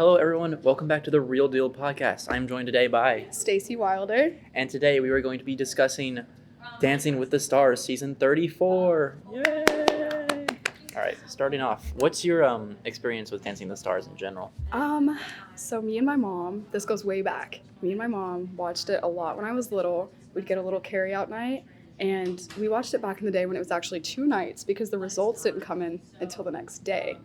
Hello, everyone. Welcome back to the Real Deal podcast. I'm joined today by Stacy Wilder. And today we are going to be discussing Dancing with the Stars season 34. Yay! All right, starting off, what's your experience with Dancing with the Stars in general? So me and my mom, this goes way back. Me and my mom watched it a lot when I was little. We'd get a little carry-out night, and we watched it back in the day when it was actually 2 nights because the results didn't come in until the next day.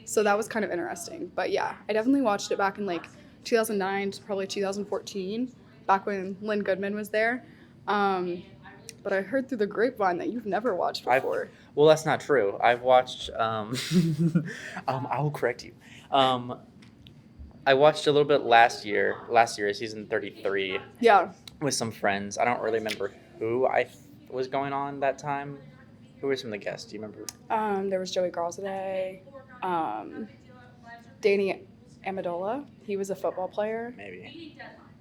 So that was kind of interesting. But yeah, I definitely watched it back in like 2009 to probably 2014, back when Lynn Goodman was there. But I heard through the grapevine that you've never watched before. Well, that's not true. I've watched, I will correct you. I watched a little bit last year, season 33. Yeah. With some friends. I don't really remember who was going on that time. Who were some of the guests? Do you remember? There was Joey Grosseday, Danny Amendola. He was a football player. Maybe.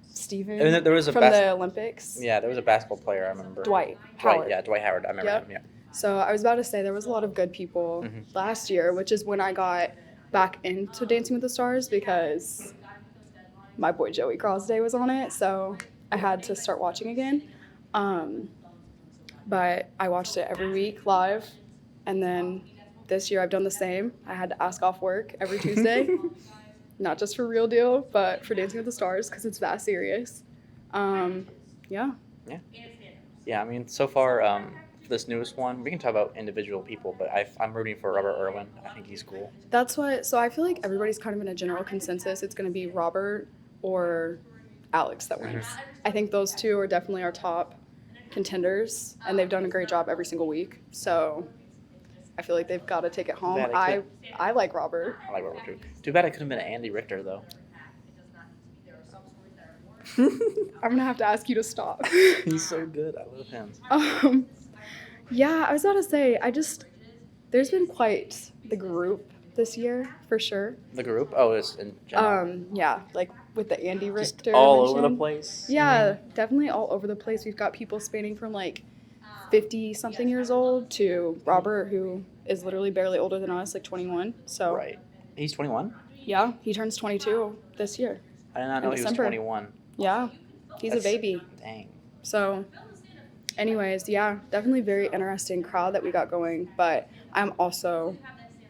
Steven. And there was from the Olympics. Yeah, there was a basketball player, I remember. Dwight Howard. Dwight Howard. I remember him, yeah. So I was about to say there was a lot of good people last year, which is when I got back into Dancing with the Stars because my boy Joey Grosseday was on it, so I had to start watching again. But I watched it every week live, and then this year I've done the same. I had to ask off work every Tuesday, not just for Real Deal, but for Dancing with the Stars because it's that serious. Yeah. I mean, so far, for this newest one, we can talk about individual people, but I'm rooting for Robert Irwin. I think he's cool. So I feel like everybody's kind of in a general consensus. It's going to be Robert or Alex that wins. I think those two are definitely our top contenders, and they've done a great job every single week. So I feel like they've got to take it home. I like Robert. I like Robert too. Too bad it could have been Andy Richter though. I'm gonna have to ask you to stop. He's so good. I love him. Yeah, I was about to say, there's been quite the group this year for sure. The group? Oh, it's in general. Yeah, like with the Andy Richter. Just all over the place. Yeah, definitely all over the place. We've got people spanning from like 50-something years old to Robert, who is literally barely older than us, like 21. So right. He's 21? Yeah, he turns 22 this year. I did not know he was 21. Yeah, That's a baby. Dang. So anyways, yeah, definitely very interesting crowd that we got going. But I'm also,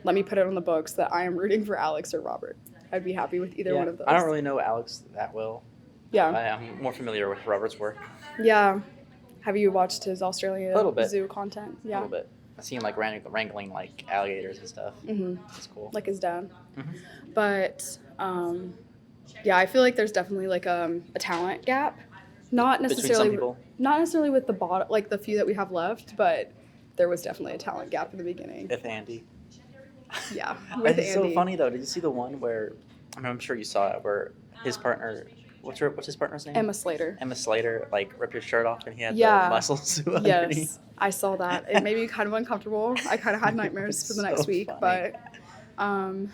let me put it on the books that I am rooting for Alex or Robert. I'd be happy with either one of those. I don't really know Alex that well. Yeah. I'm more familiar with Robert's work. Yeah. Have you watched his Australia zoo content? Yeah. A little bit. I've seen like wrangling like alligators and stuff. That's cool. Like his dad. But yeah, I feel like there's definitely like a talent gap. Not necessarily with the like the few that we have left, but there was definitely a talent gap in the beginning. With Andy. Yeah, with It's Andy. So funny though. Did you see the one where I'm sure you saw it where his partner, what's his partner's name? Emma Slater. Emma Slater like ripped his shirt off and he had the muscles underneath. Yes, I saw that. It made me kind of uncomfortable. I kind of had nightmares for the next week, funny. But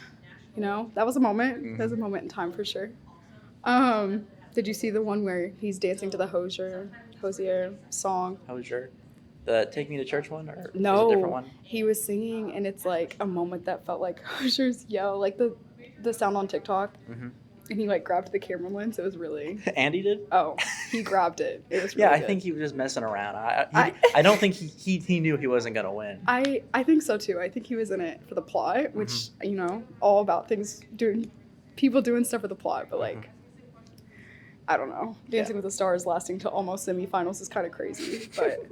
you know, that was a moment. That was a moment in time for sure. Did you see the one where he's dancing to the Hosier song? Hosier? The Take Me to Church one? Or no, was it a different one? He was singing, and it's like a moment that felt like Hosier's yell, like the sound on TikTok. And he like grabbed the camera lens. It was really... Andy did? Oh, he grabbed it. It was really I good. think he was just messing around. I don't think he knew he wasn't going to win. I think so too. I think he was in it for the plot, which, you know, all about people doing stuff for the plot, but like... I don't know. Dancing with the Stars lasting to almost semifinals is kind of crazy, but...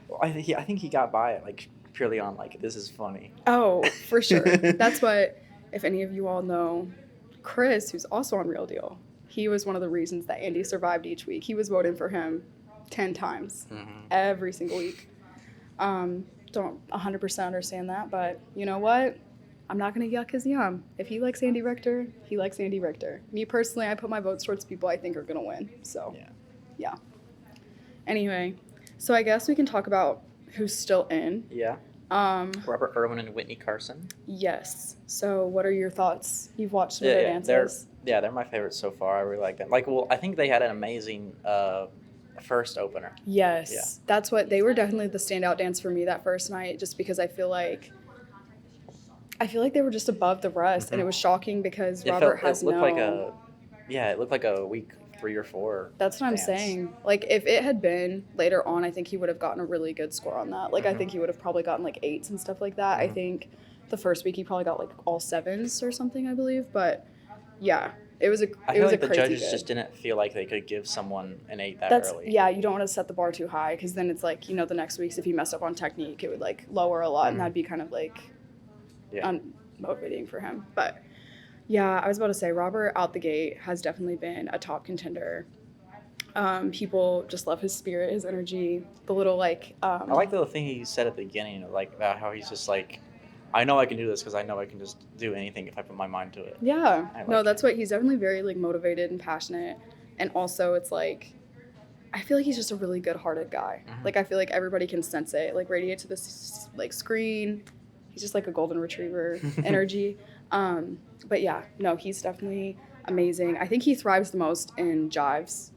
Well, I think he got by it, like, purely on, like, this is funny. Oh, for sure. That's what, if any of you all know, Chris, who's also on Real Deal, he was one of the reasons that Andy survived each week. He was voting for him 10 times every single week. Don't 100% understand that, but you know what? I'm not going to yuck his yum. If he likes Andy Richter, he likes Andy Richter. Me personally, I put my votes towards people I think are going to win. So, yeah. Anyway, so I guess we can talk about who's still in. Yeah. Robert Irwin and Whitney Carson. Yes. So what are your thoughts? You've watched some of their dances. They're my favorites so far. I really like them. I think they had an amazing first opener. Yes. Yeah. That's what, they were definitely the standout dance for me that first night, just because I feel like I feel like they were just above the rest, and it was shocking because Robert has it looked like a week 3 or 4. That's what I'm saying. Like, if it had been later on, I think he would have gotten a really good score on that. Like, I think he would have probably gotten, like, 8s and stuff like that. I think the first week he probably got, like, all 7s or something, I believe. But, yeah, it was a I feel like the crazy judges good. just didn't feel like they could give someone an 8 that early. Yeah, you don't want to set the bar too high because then it's like, the next weeks if he messed up on technique, it would, like, lower a lot, and that'd be kind of, like, unmotivating for him. But, yeah, I was about to say, Robert out the gate has definitely been a top contender. People just love his spirit, his energy, the little, like... I like the thing he said at the beginning, like, about how he's just, like, I know I can do this because I know I can just do anything if I put my mind to it. Yeah. That's what... He's definitely very, like, motivated and passionate. And also, it's, like... I feel like he's just a really good-hearted guy. Like, I feel like everybody can sense it. Like, radiate to this, like, screen. He's just, like, a golden retriever energy. But, yeah. No, he's definitely amazing. I think he thrives the most in jives.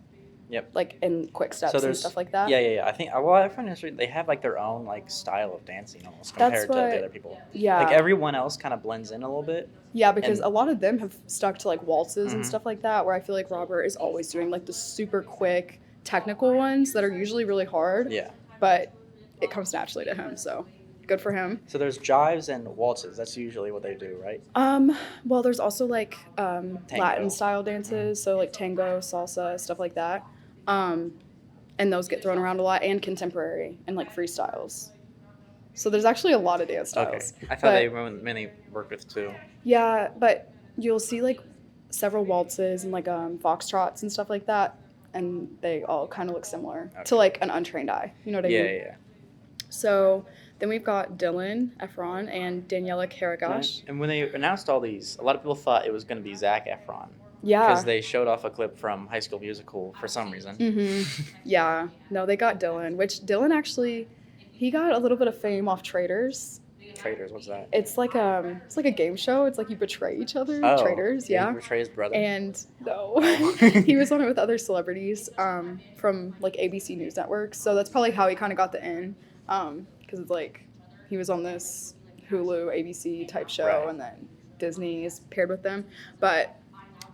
Yep. Like in quick steps and stuff like that. Yeah. I think I find they have like their own like style of dancing almost compared to the other people. Yeah. Like everyone else kind of blends in a little bit. Yeah, because a lot of them have stuck to like waltzes and stuff like that, where I feel like Robert is always doing like the super quick technical ones that are usually really hard. Yeah. But it comes naturally to him, so good for him. So there's jives and waltzes. That's usually what they do, right? Well, there's also like Latin style dances, so like tango, salsa, stuff like that. And those get thrown around a lot, and contemporary and like freestyles. So there's actually a lot of dance styles. Okay. I thought they mainly work with 2. Yeah, but you'll see like several waltzes and like foxtrots and stuff like that, and they all kind of look similar to like an untrained eye. You know what I mean? Yeah. So then we've got Dylan Efron and Daniela Karagash. And when they announced all these, a lot of people thought it was going to be Zac Efron. Yeah. Because they showed off a clip from High School Musical for some reason. Yeah. No, they got Dylan, which Dylan actually, he got a little bit of fame off Traitors. Traitors, what's that? It's like a game show. It's like you betray each other. Traitors, yeah. He betray his brother. And no, he was on it with other celebrities from like ABC News Network. So that's probably how he kind of got the in, because it's like he was on this Hulu ABC type show, and then Disney is paired with them. But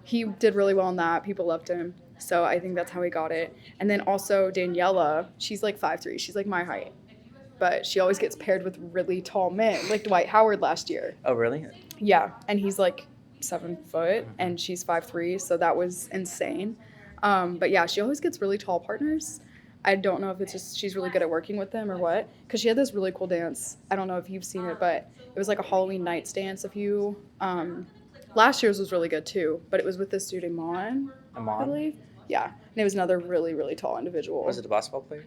he did really well in that. People loved him. So I think that's how he got it. And then also Daniela, she's like 5'3". She's like my height. But she always gets paired with really tall men, like Dwight Howard last year. Oh, really? Yeah. And he's like 7 foot, and she's 5'3", so that was insane. But yeah, she always gets really tall partners. I don't know if it's just she's really good at working with them or what. Because she had this really cool dance. I don't know if you've seen it, but it was like a Halloween Nights dance. Last year's was really good too, but it was with this dude, Iman, I believe. Yeah, and it was another really, really tall individual. Was it a basketball player?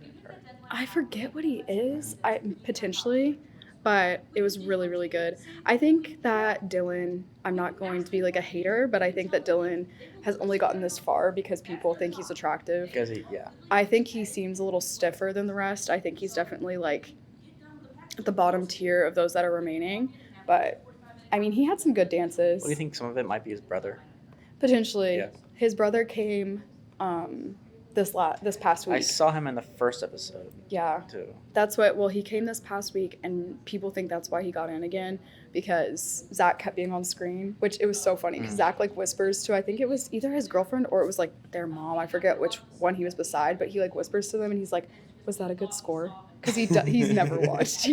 I forget what he is, potentially, but it was really, really good. I think that Dylan, I'm not going to be like a hater, but I think that Dylan has only gotten this far because people think he's attractive. I think he seems a little stiffer than the rest. I think he's definitely like at the bottom tier of those that are remaining, but I mean, he had some good dances. What do you think? Some of it might be his brother? Potentially. Yeah. His brother came this past week. I saw him in the first episode. Yeah. Too. He came this past week, and people think that's why he got in again, because Zach kept being on screen, which it was so funny, because Zach like whispers to, I think it was either his girlfriend or it was like their mom. I forget which one he was beside, but he like whispers to them, and he's like, was that a good score? Because he's never watched.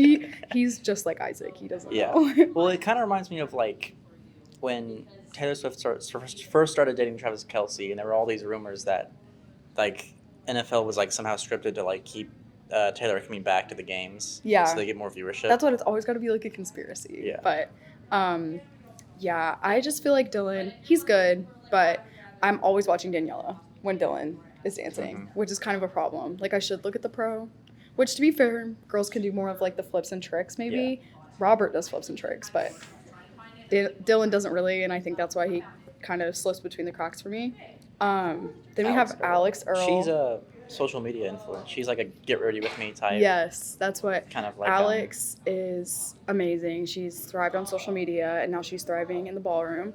He's just like Isaac. He doesn't know. Well, it kind of reminds me of like when Taylor Swift first started dating Travis Kelce, and there were all these rumors that like NFL was like somehow scripted to like keep Taylor coming back to the games. Yeah. So they get more viewership. That's what it's always got to be, like a conspiracy. Yeah. But yeah, I just feel like Dylan, he's good, but I'm always watching Daniela when Dylan is dancing, which is kind of a problem. Like I should look at the pro. Which, to be fair, girls can do more of, like, the flips and tricks, maybe. Yeah. Robert does flips and tricks, but Dylan doesn't really, and I think that's why he kind of slips between the cracks for me. Then we have Alex Earl. She's a social media influence. She's like a get ready with me type. Yes, that's what. Kind of like Alex is amazing. She's thrived on social media, and now she's thriving in the ballroom.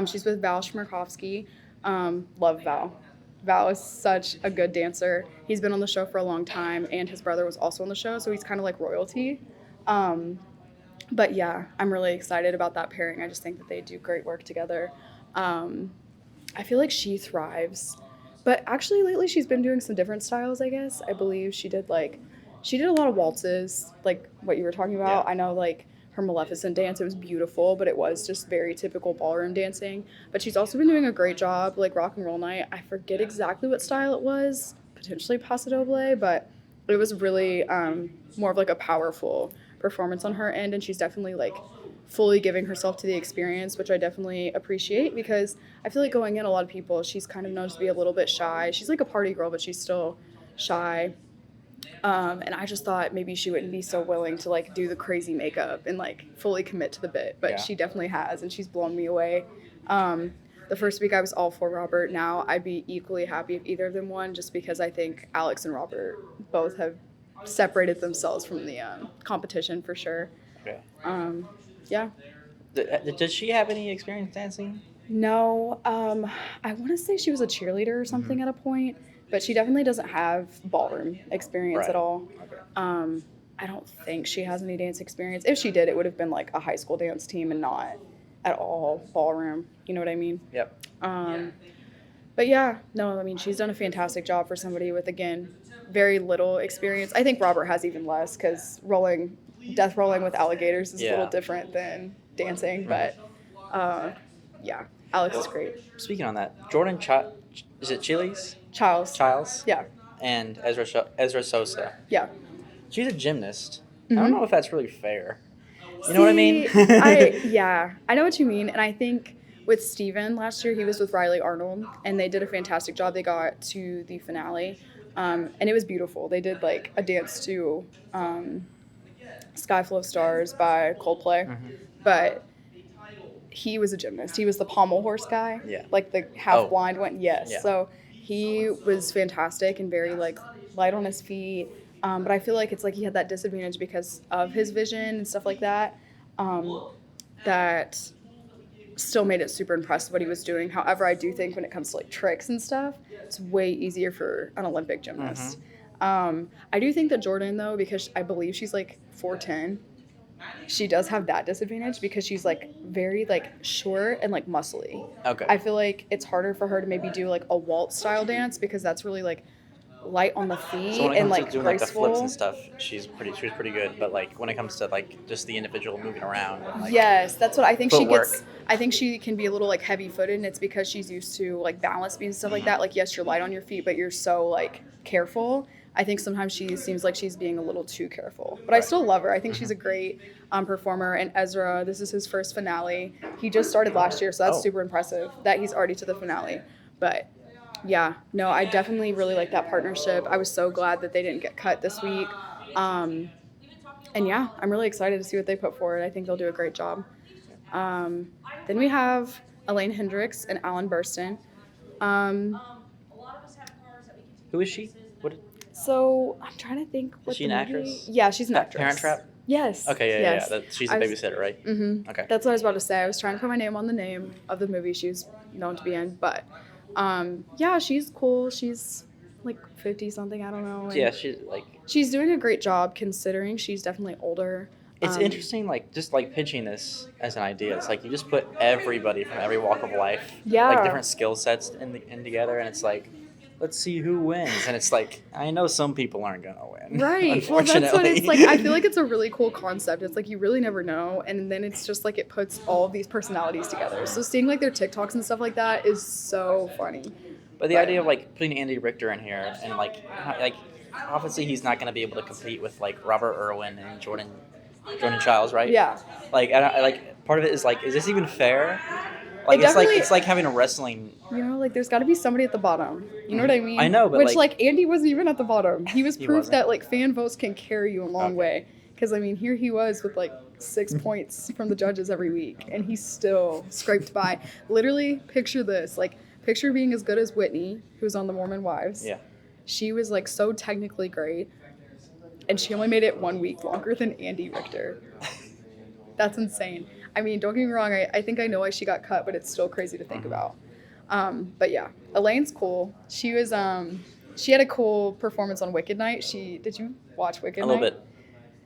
She's with Val Shmerkovsky. Love Val. Val is such a good dancer. He's been on the show for a long time, and his brother was also on the show, so he's kind of like royalty. But yeah, I'm really excited about that pairing. I just think that they do great work together. Um, I feel like she thrives. But actually lately she's been doing some different styles, I guess. I believe she did a lot of waltzes, like what you were talking about. Yeah. I know like her Maleficent dance, it was beautiful, but it was just very typical ballroom dancing. But she's also been doing a great job, like Rock and Roll Night. I forget exactly what style it was, potentially Paso Doble, but it was really more of like a powerful performance on her end, and she's definitely like fully giving herself to the experience, which I definitely appreciate because I feel like going in, a lot of people, she's kind of known to be a little bit shy. She's like a party girl, but she's still shy. And I just thought maybe she wouldn't be so willing to like do the crazy makeup and like fully commit to the bit, but Yeah. she definitely has, and she's blown me away. The first week I was all for Robert. Now I'd be equally happy if either of them won, just because I think Alex and Robert both have separated themselves from the competition for sure. Okay. Yeah. Did she have any experience dancing? No, I want to say she was a cheerleader or something at a point, but she definitely doesn't have ballroom experience Right. at all. Okay. I don't think she has any dance experience. If she did, it would have been like a high school dance team and not at all ballroom. You know what I mean? Yep. But yeah, no, I mean, she's done a fantastic job for somebody with, again, very little experience. I think Robert has even less because death rolling with alligators is a little Yeah. different than dancing. But yeah, Alex is great. Speaking on that, is it Chiles? Childs. Yeah. And Ezra Sosa. Yeah. She's a gymnast. I don't know if that's really fair. You know what I mean? Yeah, I know what you mean. And I think with Steven last year, he was with Riley Arnold, and they did a fantastic job. They got to the finale, and it was beautiful. They did like a dance to Sky Full of Stars by Coldplay, but he was a gymnast. He was the pommel horse guy, Yeah. like the half blind one. Yes, Yeah. so he was fantastic and very like light on his feet. But I feel like it's like he had that disadvantage because of his vision and stuff like that. That still made it super impressive what he was doing. However, I do think when it comes to like tricks and stuff, it's way easier for an Olympic gymnast. I do think that Jordan, though, because I believe she's like 4'10", she does have that disadvantage because she's like very like short and like muscly. Okay. I feel like it's harder for her to maybe do like a waltz style dance because that's really like light on the feet So when it and comes like to doing like the graceful. flips and stuff, she was pretty good. But like when it comes to like just the individual moving around, and, like, Yes, that's what I think. Footwork. I think she can be a little like heavy footed, and it's because she's used to like balance beats and stuff like that. Like, yes, you're light on your feet, but you're so like careful. I think sometimes she seems like she's being a little too careful, but I still love her. I think she's a great performer. And Ezra, this is his first finale. He just started last year, so that's super impressive that he's already to the finale. But yeah, no, I definitely really like that partnership. I was so glad that they didn't get cut this week. And yeah, I'm really excited to see what they put forward. I think they'll do a great job. Then we have Elaine Hendricks and Alan Burston. Who is she? So I'm trying to think. Is she an actress? Yeah, she's an actress. Parent Trap? Yes. Okay, yes. yeah. She's a babysitter, right? Mm-hmm. Okay. That's what I was about to say. I was trying to put my name on the name of the movie she was known to be in, but yeah, she's cool. She's like 50 something, I don't know. Yeah, she's doing a great job considering she's definitely older. It's interesting, like just like pitching this as an idea. It's like you just put everybody from every walk of life, like different skill sets in together, and it's like, let's see who wins. And it's like, I know some people aren't gonna win, right? Unfortunately. Well, that's what it's like. I feel like it's a really cool concept. It's like you really never know, and then it's just like it puts all of these personalities together. So seeing like their TikToks and stuff like that is so funny. But the idea of like putting Andy Richter in here and like obviously he's not gonna be able to compete with like Robert Irwin and Jordan Childs, right? Yeah. Like I like part of it is like, is this even fair? Like it's like having a wrestling. You know, like there's got to be somebody at the bottom. You know what I mean? I know, but which like Andy wasn't even at the bottom. He was proof wasn't. that like fan votes can carry you a long way. Because I mean, here he was with like 6 points from the judges every week, and he still scraped by. Literally, picture this: like picture being as good as Whitney, who's on The Mormon Wives. Yeah. She was like so technically great, and she only made it 1 week longer than Andy Richter. That's insane. I mean, don't get me wrong, I think I know why she got cut, but it's still crazy to think about. But yeah, Elaine's cool. She was she had a cool performance on Wicked Night. Did you watch Wicked Night? A little bit.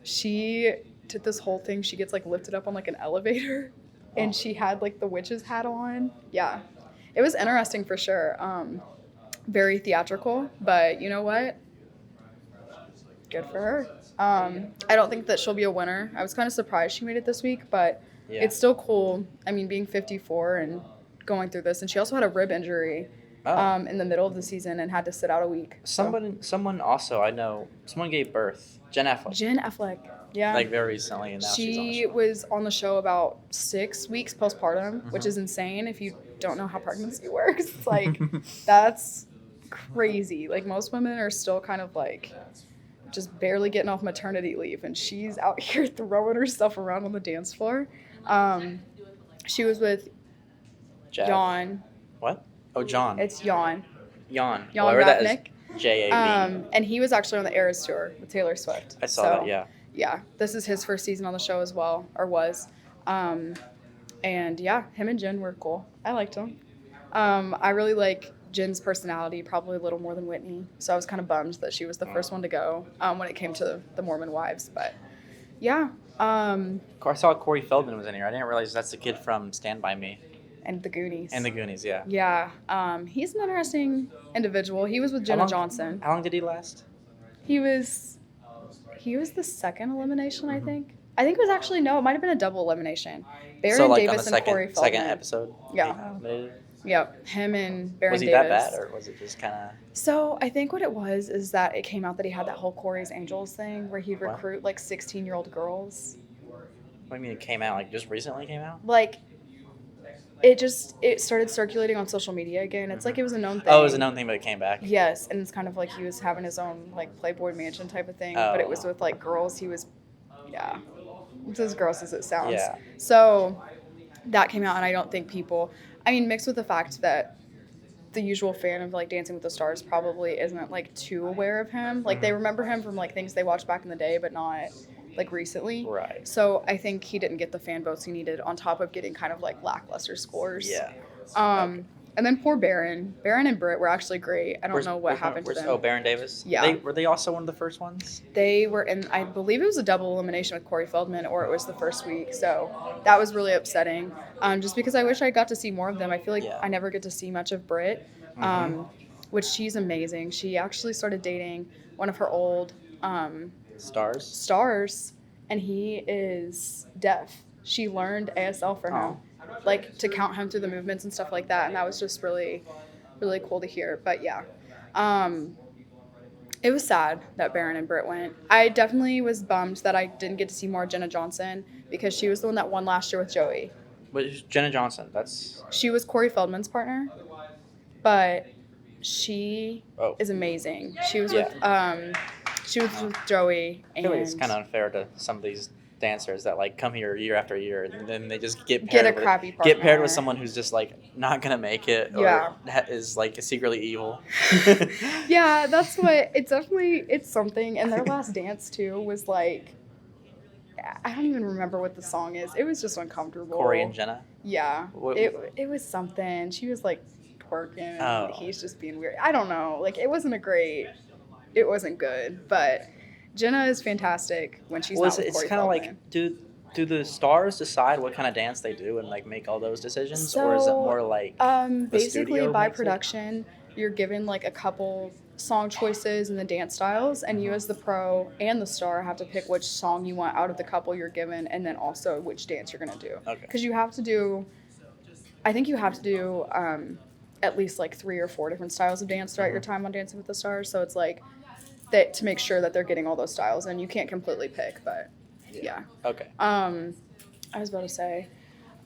She did this whole thing. She gets like lifted up on like an elevator, and she had like the witch's hat on. Yeah, it was interesting for sure. Very theatrical, but you know what? Good for her. I don't think that she'll be a winner. I was kind of surprised she made it this week, but it's still cool. I mean, being 54 and going through this, and she also had a rib injury in the middle of the season and had to sit out a week. Someone also I know. Someone gave birth. Jen Affleck. Yeah. Like very recently, and now she was on the show about 6 weeks postpartum, which is insane. If you don't know how pregnancy works, it's like that's crazy. Like most women are still kind of like just barely getting off maternity leave, and she's out here throwing her stuff around on the dance floor. She was with Jan. What? Oh, John. It's Jan. Jan. Jan Ratnick. J-A-B. And he was actually on the Eras tour with Taylor Swift. I saw that, yeah. Yeah, this is his first season on the show as well, or was. And yeah, him and Jen were cool. I liked him. I really like Jen's personality, probably a little more than Whitney. So I was kind of bummed that she was the first one to go when it came to the Mormon Wives. But yeah. I saw Corey Feldman was in here. I didn't realize that's the kid from Stand By Me. And the Goonies. Yeah. Yeah. He's an interesting individual. He was with Jenna Johnson. How long did he last? He was the second elimination, I think. I think it was actually, no, it might have been a double elimination. Baron Davis and Corey Feldman. Second episode? Yeah. Yep. Him and Baron Davis. Was he that bad, or was it just kind of... So I think what it was is that it came out that he had that whole Corey's Angels thing where he'd recruit like 16-year-old girls. What do you mean it came out? Like just recently came out? Like... It started circulating on social media again. It's like it was a known thing. Oh, it was a known thing, but it came back. Yes, and it's kind of like he was having his own like Playboy Mansion type of thing, but it was with like girls. He was, yeah, it's as gross as it sounds. Yeah. So that came out, and I don't think people. I mean, mixed with the fact that the usual fan of like Dancing with the Stars probably isn't like too aware of him. Like they remember him from like things they watched back in the day, but not like recently. Right. So I think he didn't get the fan votes he needed on top of getting kind of like lackluster scores. Yeah. Okay. And then poor Baron. Baron and Britt were actually great. I don't know what happened to them. Oh, Baron Davis? Yeah. Were they also one of the first ones? They were in, I believe it was a double elimination with Corey Feldman, or it was the first week. So that was really upsetting. Just because I wish I got to see more of them. I feel like I never get to see much of Britt, which she's amazing. She actually started dating one of her old stars, and he is deaf. She learned ASL for him, like to count him through the movements and stuff like that, and that was just really, really cool to hear. But yeah, it was sad that Baron and Britt went. I definitely was bummed that I didn't get to see more Jenna Johnson because she was the one that won last year with Joey. But Jenna Johnson, she was Corey Feldman's partner, but she is amazing. She was with Joey. And I feel like it's kind of unfair to some of these dancers that like come here year after year and then they just get paired with someone who's just like not gonna make it or is like secretly evil. Yeah, that's what it's something. And their last dance too was like, I don't even remember what the song is. It was just uncomfortable. Corey and Jenna. Yeah, it was something. She was like twerking and he's just being weird. I don't know. Like it wasn't good, but Jenna is fantastic when she's not with Corey It's kind of like, do the stars decide what kind of dance they do and like make all those decisions, or is it more like basically by production, you're given like a couple song choices and the dance styles, and you as the pro and the star have to pick which song you want out of the couple you're given, and then also which dance you're gonna do. Okay. Because you have to do at least like 3 or 4 different styles of dance throughout your time on Dancing with the Stars. So it's like that to make sure that they're getting all those styles, and you can't completely pick, but yeah. Okay. I was about to say,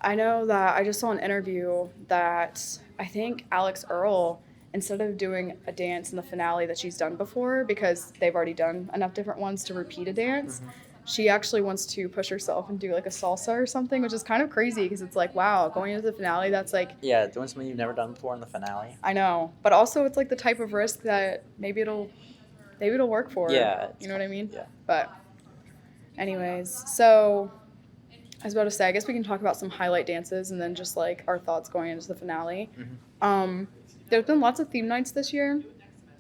I know that I just saw an interview that I think Alex Earle, instead of doing a dance in the finale that she's done before, because they've already done enough different ones to repeat a dance, she actually wants to push herself and do like a salsa or something, which is kind of crazy because it's like, wow, going into the finale, that's like... Yeah, doing something you've never done before in the finale. I know, but also it's like the type of risk that maybe it'll work for her. Yeah. You know what I mean? Yeah. But anyways, so I was about to say, I guess we can talk about some highlight dances and then just like our thoughts going into the finale. There's been lots of theme nights this year.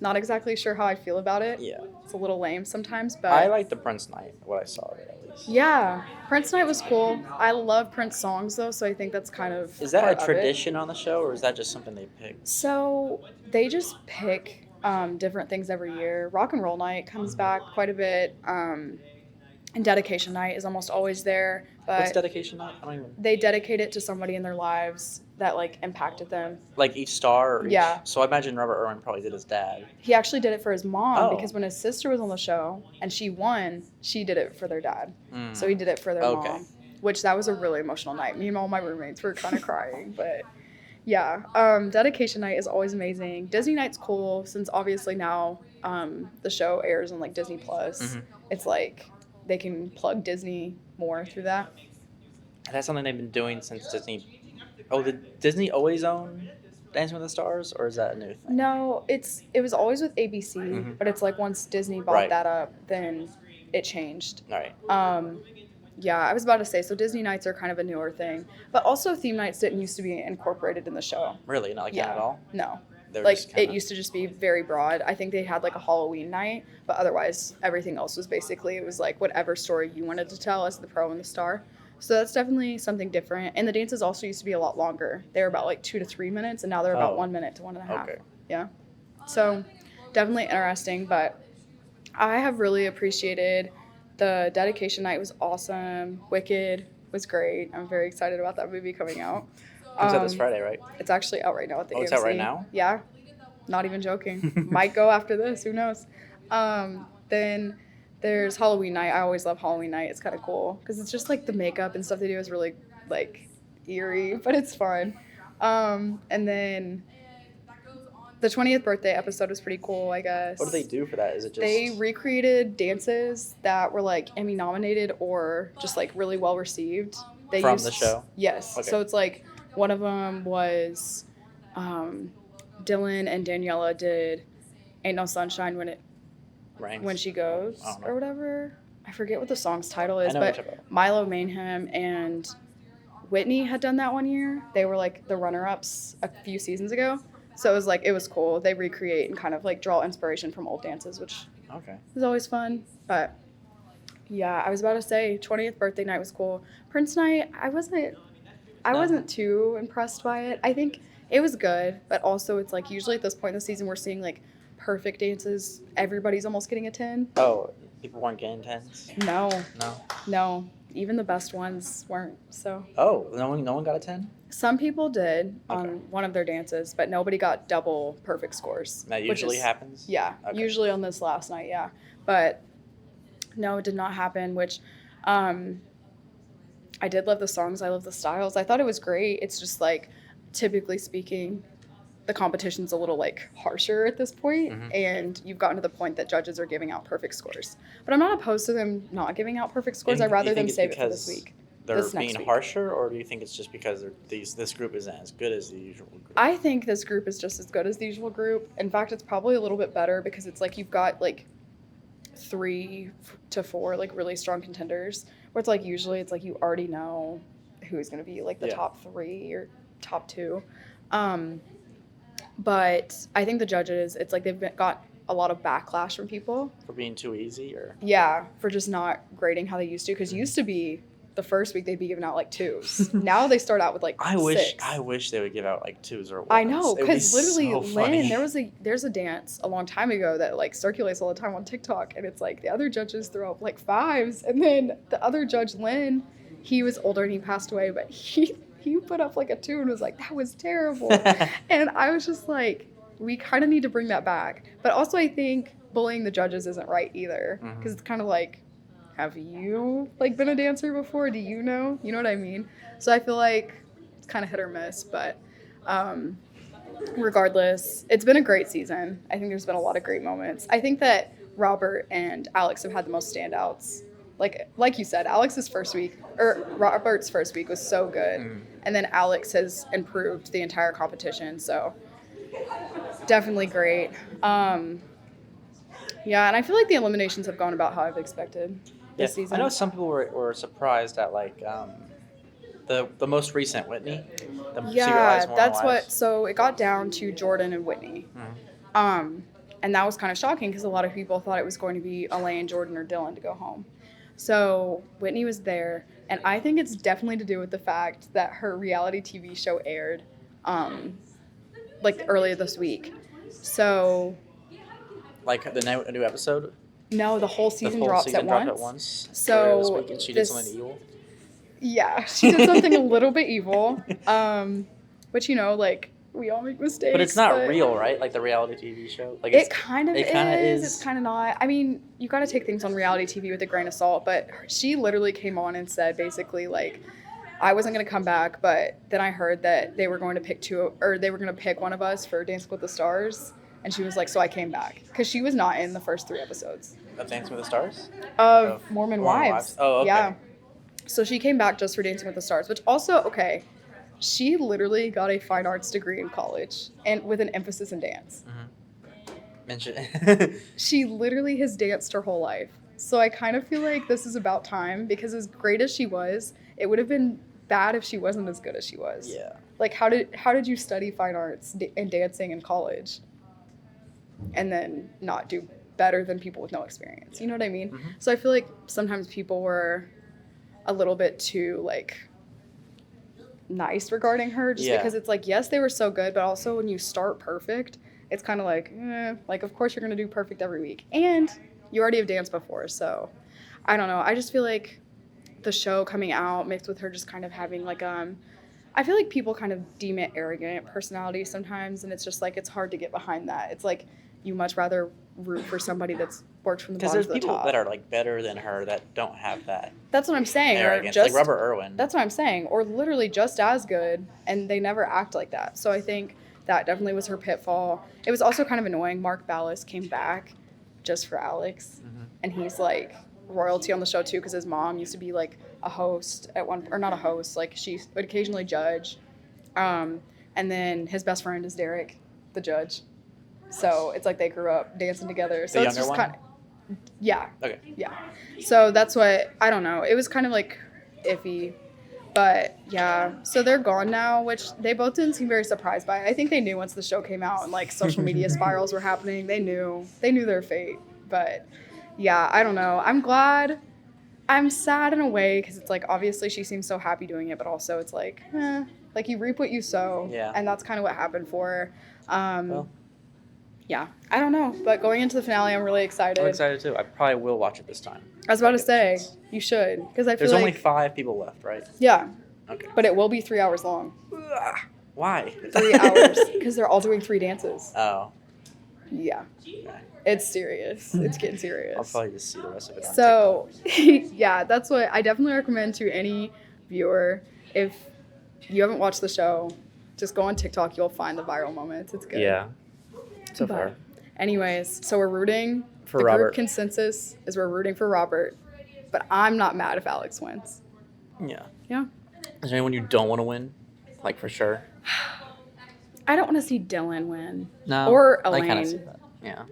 Not exactly sure how I feel about it. Yeah. It's a little lame sometimes, but... I like the Prince night, what I saw of it at least. nice. Yeah, Prince night was cool. I love Prince songs though, so I think that's kind of Is that part a of it. tradition on the show, or is that just something they pick? So they just pick different things every year. Rock and roll night comes back quite a bit, and dedication night is almost always there. What's But dedication night? I don't even. they dedicate it to somebody in their lives that like impacted them. Like each star? Or Yeah. So I imagine Robert Irwin probably did his dad. He actually did it for his mom Oh. because when his sister was on the show and she won, she did it for their dad. So he did it for their Okay. mom, which that was a really emotional night. Me and all my roommates were kind of crying, but yeah. Dedication night is always amazing. Disney night's cool since obviously now the show airs on like Disney Plus. Mhm. It's like they can plug Disney more through that. That's something they've been doing since Disney. Oh, did Disney always own Dancing with the Stars, or is that a new thing? No, it was always with ABC, Mhm. but it's like once Disney bought Right. that up, then it changed. All right. Yeah, I was about to say, so Disney nights are kind of a newer thing, but also theme nights didn't used to be incorporated in the show. Really? Not like that at all? No. They were Like just it kinda- used to just be very broad. I think they had like a Halloween night, but otherwise everything else was basically, it was like whatever story you wanted to tell as the pro and the star. So that's definitely something different. And the dances also used to be a lot longer. They were about like 2 to 3 minutes, and now they're about Oh. 1 minute to 1.5. Okay. Yeah. So definitely interesting, but I have really appreciated the dedication night was awesome. Wicked was great. I'm very excited about that movie coming out. Comes out this Friday, right? It's actually out right now at the AMC. Oh, it's out right now? Yeah. Not even joking. Might go after this. Who knows? Then there's Halloween night. I always love Halloween night. It's kind of cool because it's just like the makeup and stuff they do is really like eerie, but it's fun. And then the 20th birthday episode was pretty cool, I guess. What do they do for that? Is it just They recreated dances that were like Emmy nominated or just like really well received. They From used, the show? Yes. Okay. So it's like one of them was Dylan and Daniela did "Ain't No Sunshine rains? when she goes" I don't know. or whatever. I forget what the song's title I is, know what but you're talking about. Milo Mayhem and Whitney had done that one year. They were like the runner-ups a few seasons ago. So it was cool. They recreate and kind of like draw inspiration from old dances, which Okay. is always fun. But yeah, I was about to say 20th birthday night was cool. Prince night, I wasn't too impressed by it. I think it was good, but also it's like usually at this point in the season we're seeing like perfect dances. Everybody's almost getting a 10. Oh, people weren't getting tens? No, No. even the best ones weren't. So Oh, no one got a 10? some people did on Okay. one of their dances, but nobody got double perfect scores. That which usually is- happens? Yeah, Okay. usually on this last night, yeah. But no, it did not happen, which I did love the songs. I love the styles. I thought it was great. It's just like, typically speaking, the competition's a little like harsher at this point, Mhm. and you've gotten to the point that judges are giving out perfect scores. But I'm not opposed to them not giving out perfect scores. I'd rather them save it for this week. They're this being next week. harsher, or do you think it's just because this group isn't as good as the usual group? I think this group is just as good as the usual group. In fact, it's probably a little bit better because it's like you've got like 3 to 4 like really strong contenders. Where it's like usually it's like you already know who's going to be like the Yeah. top 3 or top 2. But I think the judges, it's like got a lot of backlash from people. For being too easy, or Yeah, for just not grading how they used to. Because used to be the first week they'd be giving out like 2s. Now they start out with like 6. I wish they would give out like 2s or 1s. I know, It would be because literally, so Lynn, funny. there's a dance a long time ago that like circulates all the time on TikTok, and it's like the other judges throw up like 5s, and then the other judge, Lynn, he was older and he passed away, but he put up like a 2 and was like, that was terrible. And I was just like, we kind of need to bring that back. But also, I think bullying the judges isn't right either, because it's kind of like, have you like been a dancer before? Do you know? You know what I mean? So I feel like it's kind of hit or miss, but regardless, it's been a great season. I think there's been a lot of great moments. I think that Robert and Alex have had the most standouts. Like you said, Robert's first week was so good, and then Alex has improved the entire competition. So definitely great. Yeah, and I feel like the eliminations have gone about how I've expected this season. I know some people were surprised at like the most recent Whitney. The Secret Lives, Moral that's Lives. what. So it got down to Jordan and Whitney, and that was kind of shocking because a lot of people thought it was going to be Elaine, Jordan, or Dylan to go home. So Whitney was there, and I think it's definitely to do with the fact that her reality TV show aired, like earlier this week. So Like the new episode? no, the whole season the whole drops season at dropped once. at once? So Earlier this week, and she did this- something evil? Yeah, she did something a little bit evil. But like we all make mistakes. But it's not real, right? Like the reality TV show? Like It kind of kinda is. It's kind of not. I mean, you got to take things on reality TV with a grain of salt. But she literally came on and said basically like, I wasn't gonna come back, but then I heard that they were going to pick one of us for Dancing with the Stars, and she was like, so I came back because she was not in the first 3 episodes Of Dancing with the Stars? of Mormon Mormon Wives. Oh, okay. Yeah. So she came back just for Dancing with the Stars, which also okay. She literally got a fine arts degree in college and with an emphasis in dance. Mention. She literally has danced her whole life. So I kind of feel like this is about time because as great as she was, it would have been bad if she wasn't as good as she was. Yeah. Like how did you study fine arts and dancing in college and then not do better than people with no experience? You know what I mean? Mm-hmm. So I feel like sometimes people were a little bit too like nice regarding her just because it's like, yes, they were so good, but also when you start perfect, it's kind of like, like of course you're going to do perfect every week. And you already have danced before, so I don't know. I just feel like the show coming out mixed with her just kind of having like I feel like people kind of deem it arrogant personality sometimes, and it's just like it's hard to get behind that. It's like you much rather root for somebody that's worked from the bottom to the top. Because there's people that are like better than her that don't have that That's what I'm saying. arrogance. Or just, like Robert Irwin. That's what I'm saying. Or literally just as good, and they never act like that. So I think that definitely was her pitfall. It was also kind of annoying. Mark Ballas came back just for Alex, and he's like royalty on the show too because his mom used to be like a host at one, or not a host, like she would occasionally judge. And then his best friend is Derek, the judge. So it's like they grew up dancing together. So The it's younger just one? kind of, yeah. Okay. Yeah. So that's what, I don't know. It was kind of like iffy. But yeah, so they're gone now, which they both didn't seem very surprised by. I think they knew once the show came out and like social media spirals were happening. They knew their fate. But yeah, I don't know. I'm glad. I'm sad in a way because it's like obviously she seems so happy doing it, but also it's like, like you reap what you sow. Yeah. And that's kind of what happened for her. Well. Yeah, I don't know. But going into the finale, I'm really excited. I'm excited too. I probably will watch it this time. I was about to say, you should. Because I feel There's like... only 5 people left, right? Yeah. Okay. But it will be 3 hours long. Why? 3 hours. Because they're all doing 3 dances. Oh. Yeah. Okay. It's serious. It's getting serious. I'll probably just see the rest of it on So, yeah, that's what I definitely recommend to any viewer. If you haven't watched the show, just go on TikTok. You'll find the viral moments. It's good. Yeah. So But far. Anyways, so we're rooting. For the Robert. group consensus is we're rooting for Robert. But I'm not mad if Alex wins. Yeah. Yeah. Is there anyone you don't want to win? Like for sure? I don't want to see Dylan win. No. Or I kind of Elaine. see that. Yeah.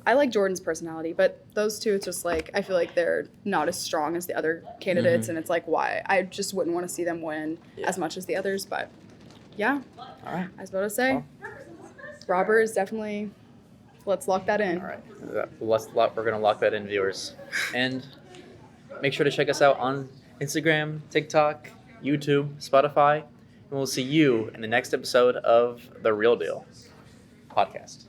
I like Jordan's personality, but those two, it's just like, I feel like they're not as strong as the other candidates, and it's like, why? I just wouldn't want to see them win as much as the others, but yeah. All right. I was about to say, Robert is definitely, let's lock that in. All right. We're going to lock that in, viewers. And make sure to check us out on Instagram, TikTok, YouTube, Spotify, and we'll see you in the next episode of The Real Deal podcast.